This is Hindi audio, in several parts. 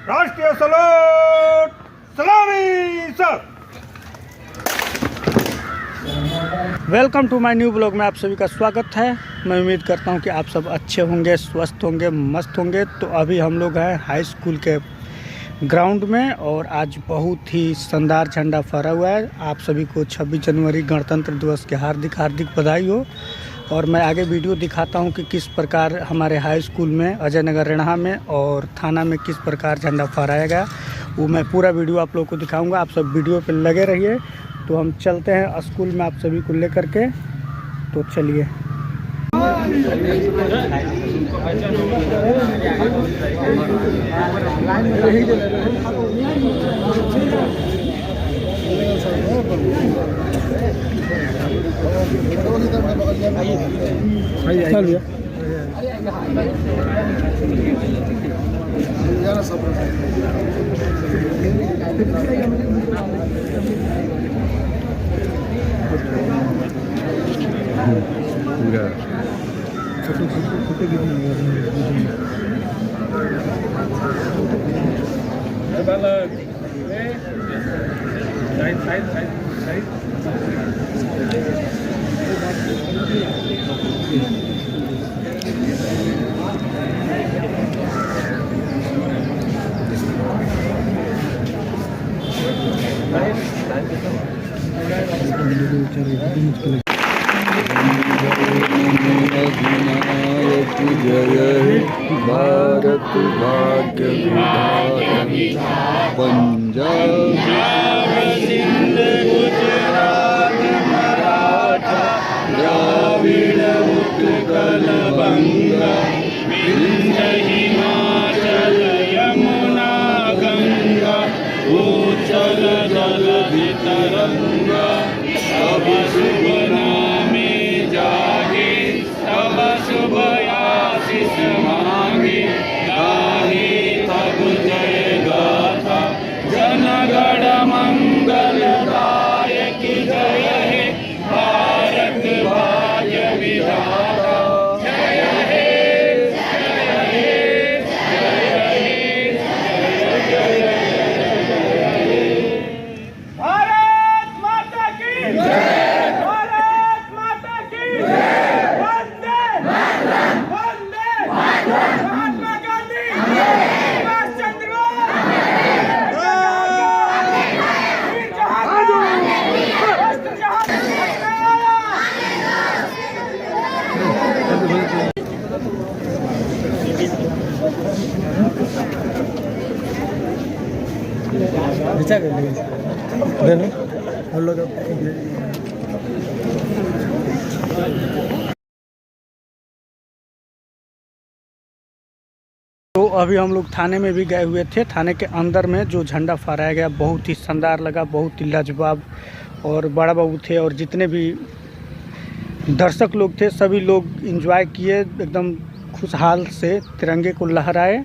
राष्ट्रीय सलोट सलामी sir. Welcome to my new blog में आप सभी का स्वागत है। मैं उम्मीद करता हूं कि आप सब अच्छे होंगे, स्वस्थ होंगे, मस्त होंगे। तो अभी हम लोग हैं हाई स्कूल के ग्राउंड में और आज बहुत ही शानदार झंडा फहरा हुआ है। आप सभी को 26 जनवरी गणतंत्र दिवस की हार्दिक हार्दिक बधाई हो। और मैं आगे वीडियो दिखाता हूं कि किस प्रकार हमारे हाई स्कूल में अजय नगर रेणहा में और थाना में किस प्रकार झंडा फहराया गया, वो मैं पूरा वीडियो आप लोगों को दिखाऊंगा। आप सब वीडियो पे लगे रहिए। तो हम चलते हैं स्कूल में आप सभी को लेकर के। तो चलिए। जय भारत भाग्य विधाता पंजाब सिंध गुजरात मराठा द्राविड़ उत्कल बंगा विंध्य हिमाचल यमुना गंगा उच्चल जलधि तरंगा सब शुभ नामे जागे तब शुभ आशीष मांगे गाहे तब जय गाथा जनगण मंगल दायक जय हे भारत भाग्य विधाता जय हे जय हे जय हे जय जय भारत माता की जय, भारत माता की जय, वंदे वंदे महात्मा गांधी सुभाष चंद्र तो अभी हम लोग थाने में भी गए हुए थे। थाने के अंदर में जो झंडा फहराया गया बहुत ही शानदार लगा, बहुत ही लाजवाब। और बड़ा बाबू थे और जितने भी दर्शक लोग थे सभी लोग एंजॉय किए, एकदम खुशहाल से तिरंगे को लहराए।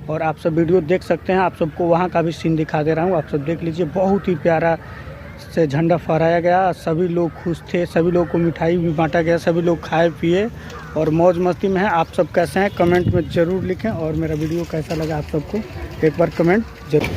और आप सब वीडियो देख सकते हैं, आप सबको वहाँ का भी सीन दिखा दे रहा हूँ, आप सब देख लीजिए। बहुत ही प्यारा से झंडा फहराया गया, सभी लोग खुश थे, सभी लोगों को मिठाई भी बांटा गया, सभी लोग खाए पिए और मौज मस्ती में हैं। आप सब कैसे हैं कमेंट में ज़रूर लिखें। और मेरा वीडियो कैसा लगा आप सबको एक बार कमेंट जरूर।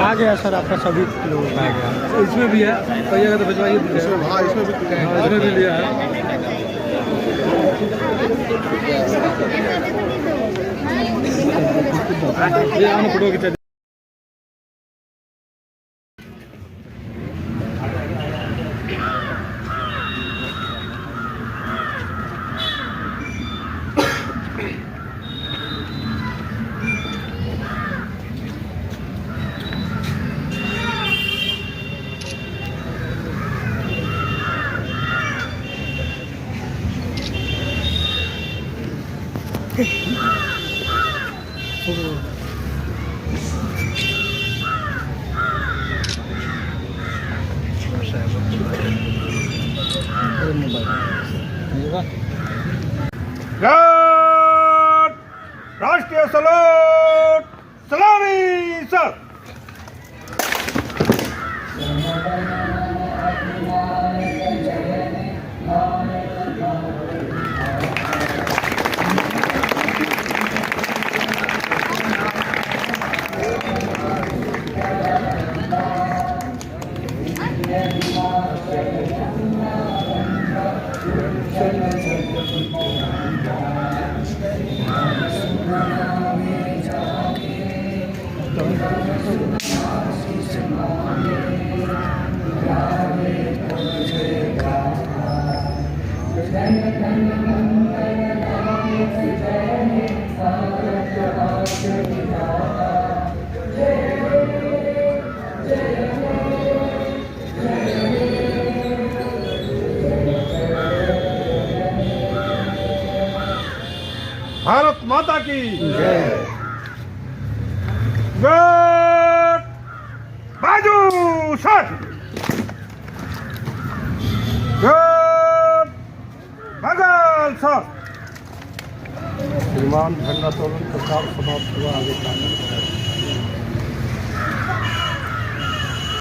आ गया सर, आपका सभी लोग आ गया। इसमें भी है, पहिया का तो भिजवाइए। इसमें भी लिया है। ये आने फोटो खींचा। गार्ड राष्ट्रीय सलूट सलामी सर। भारत माता की जय। गार्ड बाजू सर। गार्ड बगल सर। श्रीमान झंडा तोलन का काम समाप्त हुआ, आगे का